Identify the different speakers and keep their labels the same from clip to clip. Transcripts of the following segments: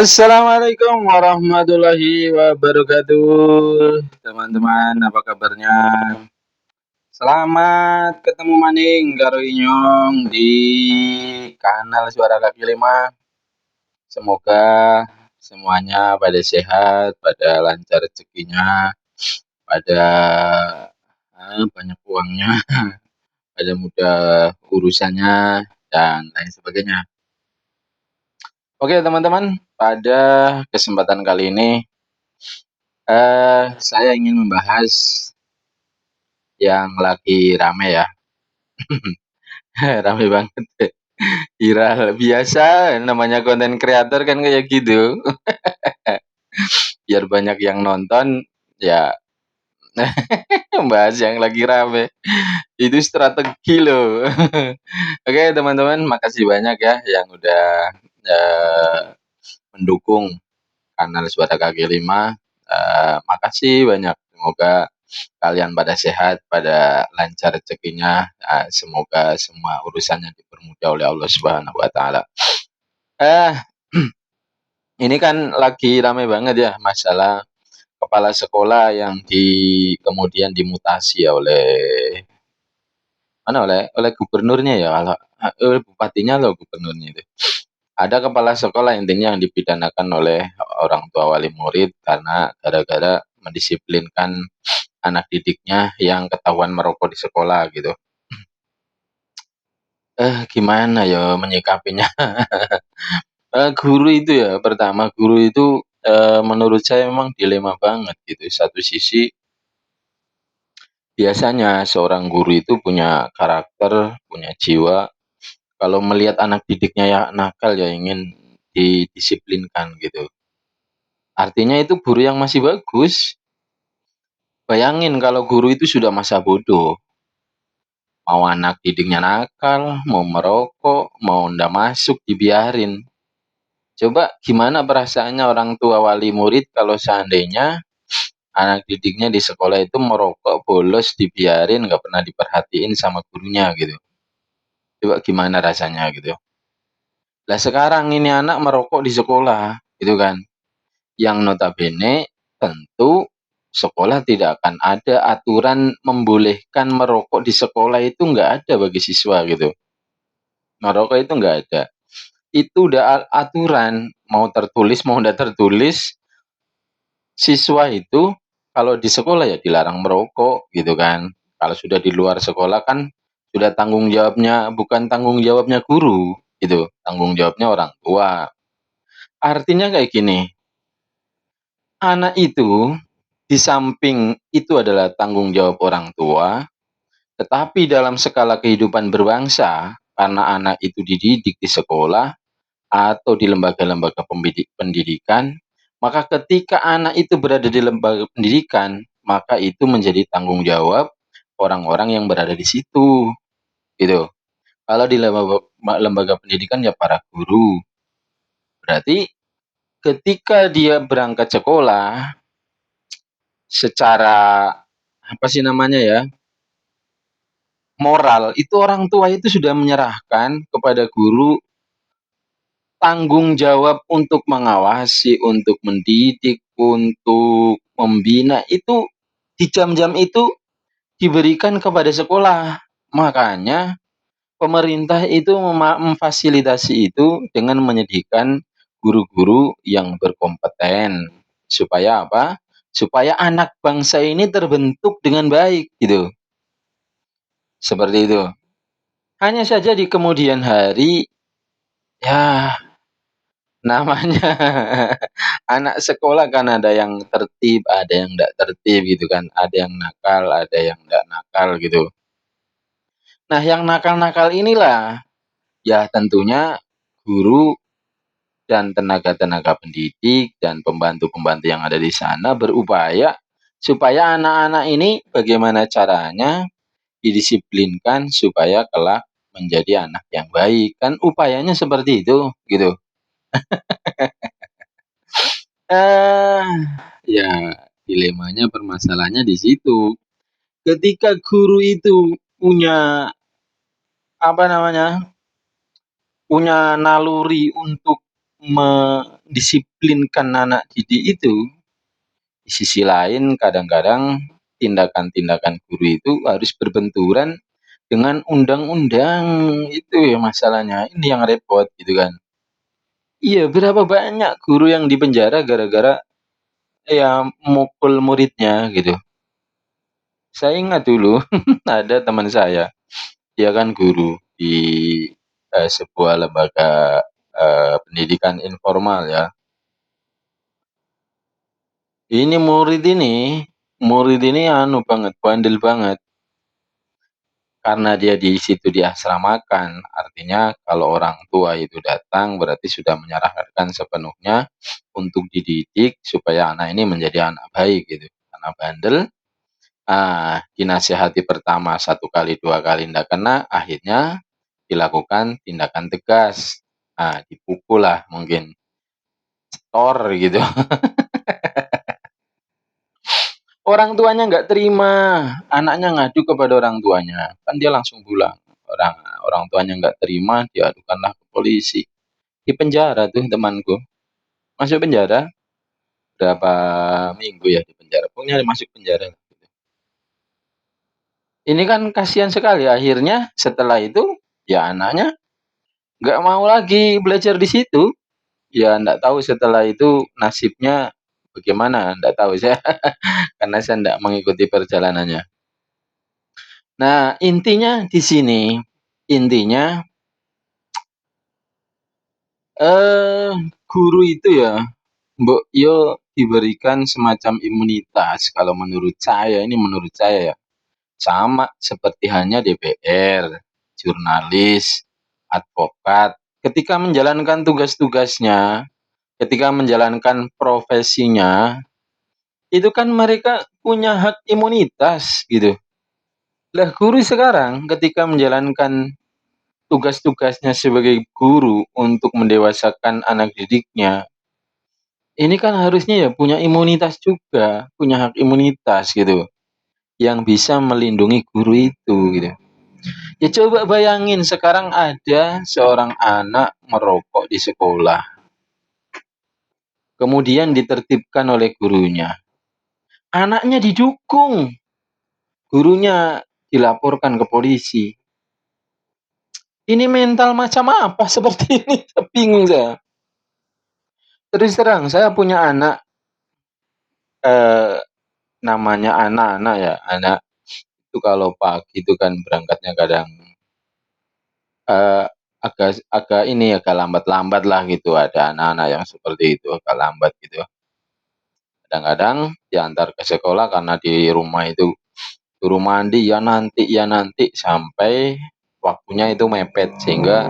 Speaker 1: Assalamualaikum warahmatullahi wabarakatuh. Teman-teman, apa kabarnya? Selamat ketemu maning karo Inyong di kanal Suara Kaki Lima. Semoga semuanya pada sehat, pada lancar rezekinya, pada banyak uangnya, pada mudah urusannya dan lain sebagainya. Oke teman-teman, pada kesempatan kali ini saya ingin membahas yang lagi rame ya. Rame banget. Viral. Biasa namanya konten kreator kan kayak gitu. Biar banyak yang nonton, ya bahas yang lagi rame. Itu strategi loh. Oke teman-teman, makasih banyak ya yang udah eh, mendukung kanal Suara Kaki Lima. Makasih banyak. Semoga kalian pada sehat, pada lancar rezekinya. Semoga semua urusannya dipermudah oleh Allah Subhanahu wa taala. Eh, ini kan lagi ramai banget ya masalah kepala sekolah yang kemudian dimutasi oleh oleh gubernurnya ya, kalau bupatinya loh, gubernurnya itu. Ada kepala sekolah intinya yang dipidanakan oleh orang tua wali murid karena gara-gara mendisiplinkan anak didiknya yang ketahuan merokok di sekolah gitu. Gimana ya menyikapinya? Guru itu ya, pertama guru itu menurut saya memang dilema banget gitu. Satu sisi biasanya seorang guru itu punya karakter, punya jiwa. Kalau melihat anak didiknya ya nakal ya ingin didisiplinkan gitu. Artinya itu guru yang masih bagus. Bayangin kalau guru itu sudah masa bodoh. Mau anak didiknya nakal, mau merokok, mau ndak masuk dibiarin. Coba gimana perasaannya orang tua wali murid kalau seandainya anak didiknya di sekolah itu merokok, bolos, dibiarin, nggak pernah diperhatiin sama gurunya gitu. Coba gimana rasanya gitu. Lah sekarang ini anak merokok di sekolah, gitu kan. Yang notabene tentu sekolah tidak akan ada aturan membolehkan merokok di sekolah, itu nggak ada bagi siswa gitu. Merokok itu nggak ada. Itu udah aturan, mau tertulis mau tidak tertulis, siswa itu kalau di sekolah ya dilarang merokok gitu kan. Kalau sudah di luar sekolah kan sudah tanggung jawabnya, bukan tanggung jawabnya guru gitu, tanggung jawabnya orang tua. Artinya kayak gini, anak itu di samping itu adalah tanggung jawab orang tua, tetapi dalam skala kehidupan berbangsa, karena anak itu dididik di sekolah atau di lembaga-lembaga pendidikan, maka ketika anak itu berada di lembaga pendidikan, maka itu menjadi tanggung jawab orang-orang yang berada di situ, gitu. Kalau di lembaga pendidikan ya para guru. Berarti ketika dia berangkat sekolah, secara apa sih namanya ya, moral, itu orang tua itu sudah menyerahkan kepada guru tanggung jawab untuk mengawasi, untuk mendidik, untuk membina, itu di jam-jam itu diberikan kepada sekolah. Makanya pemerintah itu memfasilitasi itu dengan menyediakan guru-guru yang berkompeten. Supaya apa? Supaya anak bangsa ini terbentuk dengan baik gitu. Seperti itu. Hanya saja di kemudian hari, ya namanya anak sekolah kan ada yang tertib, ada yang tidak tertib gitu kan, ada yang nakal, ada yang tidak nakal gitu. Nah, yang nakal-nakal inilah ya tentunya guru dan tenaga-tenaga pendidik dan pembantu-pembantu yang ada di sana berupaya supaya anak-anak ini bagaimana caranya didisiplinkan supaya kelak menjadi anak yang baik. Kan upayanya seperti itu gitu. Eh, ya dilemanya, permasalahannya di situ. Ketika guru itu punya apa namanya, punya naluri untuk mendisiplinkan anak didik itu, di sisi lain kadang-kadang tindakan-tindakan guru itu harus berbenturan dengan undang-undang, itu ya masalahnya, ini yang repot gitu kan. Iya, berapa banyak guru yang dipenjara gara-gara ya mukul muridnya gitu. Saya ingat dulu ada teman saya, dia kan guru di sebuah lembaga pendidikan informal ya. Murid ini anu banget, bandel banget. Karena dia di situ diasramakan, artinya kalau orang tua itu datang berarti sudah menyerahkan sepenuhnya untuk dididik supaya anak ini menjadi anak baik gitu. Karena bandel, dinasihati pertama 1 kali, 2 kali ndak kena, akhirnya dilakukan tindakan tegas. Dipukul lah mungkin, tor gitu. Orang tuanya nggak terima, anaknya ngadu kepada orang tuanya, kan dia langsung pulang. Orang orang tuanya nggak terima, diadukanlah ke polisi. Di penjara tuh temanku, masuk penjara berapa minggu ya di penjara, pokoknya masuk penjara. Ini kan kasihan sekali, akhirnya setelah itu ya anaknya nggak mau lagi belajar di situ. Ya nggak tahu setelah itu nasibnya bagaimana, nggak tahu saya karena saya nggak mengikuti perjalanannya. Nah, intinya di sini, intinya, eee, guru itu ya, mbok yo diberikan semacam imunitas kalau menurut saya ya, sama seperti halnya DPR, jurnalis, advokat, ketika menjalankan tugas-tugasnya, ketika menjalankan profesinya, itu kan mereka punya hak imunitas gitu. Lah guru sekarang ketika menjalankan tugas-tugasnya sebagai guru untuk mendewasakan anak didiknya, ini kan harusnya ya punya imunitas juga, punya hak imunitas gitu, yang bisa melindungi guru itu gitu. Ya coba bayangin sekarang ada seorang anak merokok di sekolah, kemudian ditertibkan oleh gurunya. Anaknya didukung, gurunya dilaporkan ke polisi. Ini mental macam apa seperti ini? Bingung saya. Terus terang, saya punya anak, eh, namanya anak-anak ya, anak itu kalau pagi itu kan berangkatnya kadang eh, agak agak ini agak lambat-lambat lah gitu. Ada anak-anak yang seperti itu agak lambat gitu. Kadang-kadang diantar ke sekolah karena di rumah itu suruh mandi ya nanti sampai waktunya itu mepet sehingga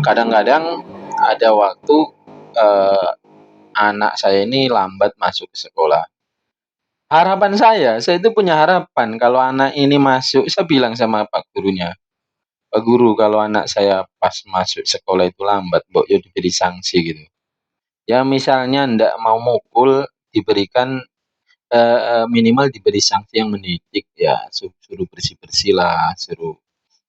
Speaker 1: kadang-kadang ada waktu eh, anak saya ini lambat masuk ke sekolah. Harapan saya itu punya harapan kalau anak ini masuk, saya bilang sama Pak gurunya, "Pak guru, kalau anak saya pas masuk sekolah itu lambat, mbok yo diberi sanksi gitu. Ya misalnya ndak mau mukul, diberikan minimal diberi sanksi yang mendidik ya, suruh bersih-bersih lah, suruh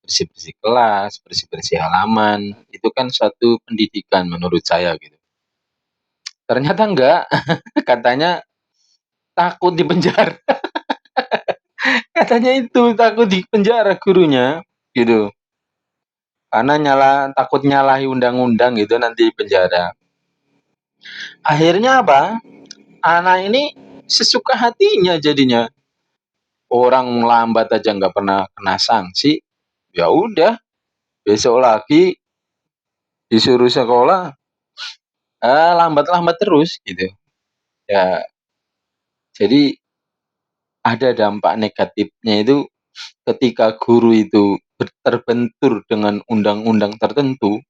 Speaker 1: bersih-bersih kelas, bersih-bersih halaman. Itu kan suatu pendidikan menurut saya gitu." Ternyata enggak, katanya takut dipenjara. Katanya itu takut dipenjara gurunya gitu. Karena takut nyalahi undang-undang gitu nanti di penjara. Akhirnya apa? Anak ini sesuka hatinya jadinya. Orang lambat aja nggak pernah kena sanksi. Ya udah, besok lagi disuruh sekolah, lambat-lambat terus gitu. Ya, jadi ada dampak negatifnya itu ketika guru itu terbentur dengan undang-undang tertentu,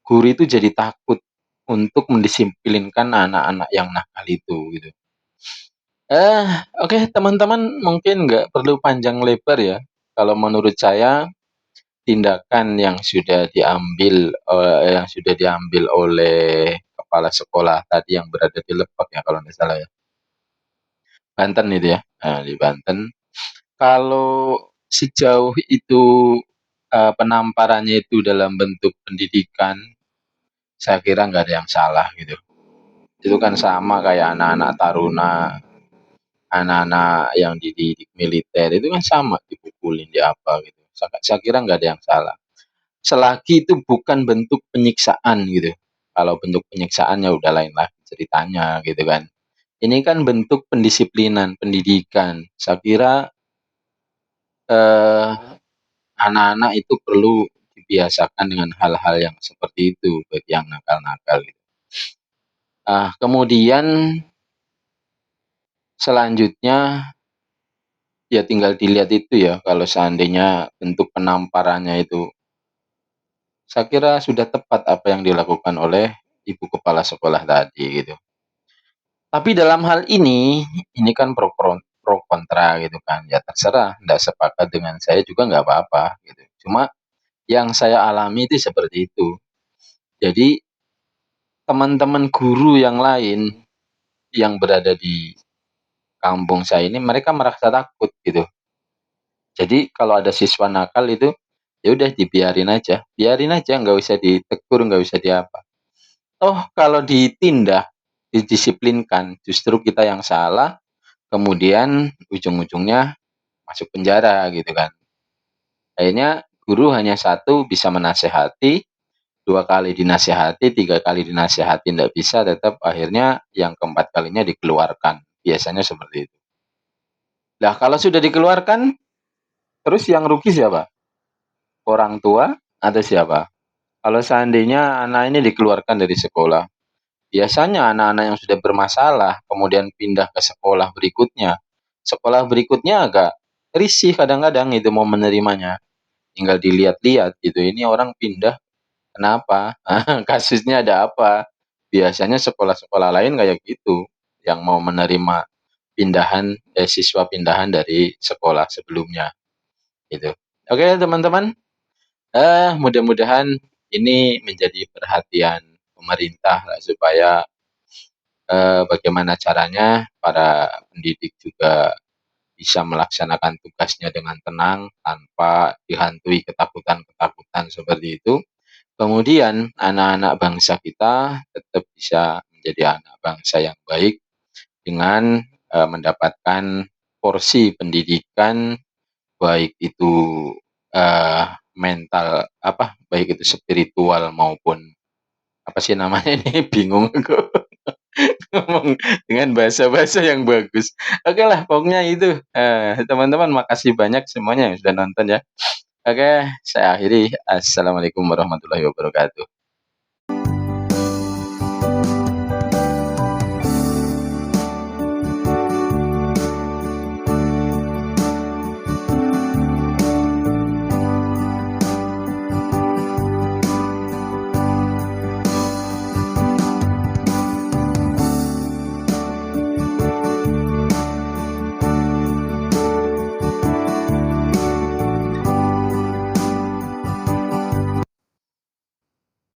Speaker 1: guru itu jadi takut untuk mendisiplinkan anak-anak yang nakal itu gitu. Eh, oke teman-teman, mungkin nggak perlu panjang lebar ya. Kalau menurut saya tindakan yang sudah diambil oleh kepala sekolah tadi yang berada di Lebak ya kalau nggak salah ya, Banten itu ya, di Banten. Kalau sejauh itu penamparannya itu dalam bentuk pendidikan, saya kira nggak ada yang salah gitu. Itu kan sama kayak anak-anak taruna, anak-anak yang dididik militer itu kan sama dipukulin di apa gitu. Saya kira nggak ada yang salah. Selagi itu bukan bentuk penyiksaan gitu. Kalau bentuk penyiksaan ya udah lain lagi ceritanya gitu kan. Ini kan bentuk pendisiplinan, pendidikan. Saya kira eh, anak-anak itu perlu dibiasakan dengan hal-hal yang seperti itu bagi yang nakal-nakal gitu. Kemudian selanjutnya ya tinggal dilihat itu ya kalau seandainya bentuk penamparannya itu saya kira sudah tepat apa yang dilakukan oleh ibu kepala sekolah tadi gitu. Tapi dalam hal ini kan pro kontra gitu kan. Ya terserah, nggak sepakat dengan saya juga nggak apa-apa gitu. Cuma yang saya alami itu seperti itu. Jadi teman-teman guru yang lain yang berada di kampung saya ini mereka merasa takut gitu. Jadi kalau ada siswa nakal itu ya udah biarin aja nggak usah ditegur, nggak usah diapa. Oh kalau ditindak, didisiplinkan, justru kita yang salah, kemudian ujung-ujungnya masuk penjara gitu kan. Akhirnya guru hanya satu bisa menasehati, dua kali dinasehati, tiga kali dinasehati tidak bisa, tetap akhirnya yang keempat kalinya dikeluarkan. Biasanya seperti itu. Nah kalau sudah dikeluarkan, terus yang rugi siapa? Orang tua atau siapa? Kalau seandainya anak ini dikeluarkan dari sekolah, biasanya anak-anak yang sudah bermasalah kemudian pindah ke sekolah berikutnya. Sekolah berikutnya agak risih kadang-kadang itu mau menerimanya. Tinggal dilihat-lihat gitu. Ini orang pindah kenapa? Kasusnya ada apa? Biasanya sekolah-sekolah lain kayak gitu yang mau menerima siswa pindahan dari sekolah sebelumnya gitu. Oke, teman-teman. Mudah-mudahan ini menjadi perhatian pemerintah lah, supaya bagaimana caranya para pendidik juga bisa melaksanakan tugasnya dengan tenang tanpa dihantui ketakutan-ketakutan seperti itu. Kemudian anak-anak bangsa kita tetap bisa menjadi anak bangsa yang baik dengan mendapatkan porsi pendidikan baik itu eh, mental apa baik itu spiritual maupun apa sih namanya ini bingung aku ngomong dengan bahasa-bahasa yang bagus. Oke lah, pokoknya itu. Teman-teman, makasih banyak semuanya yang sudah nonton ya. Oke, saya akhiri. Assalamualaikum warahmatullahi wabarakatuh.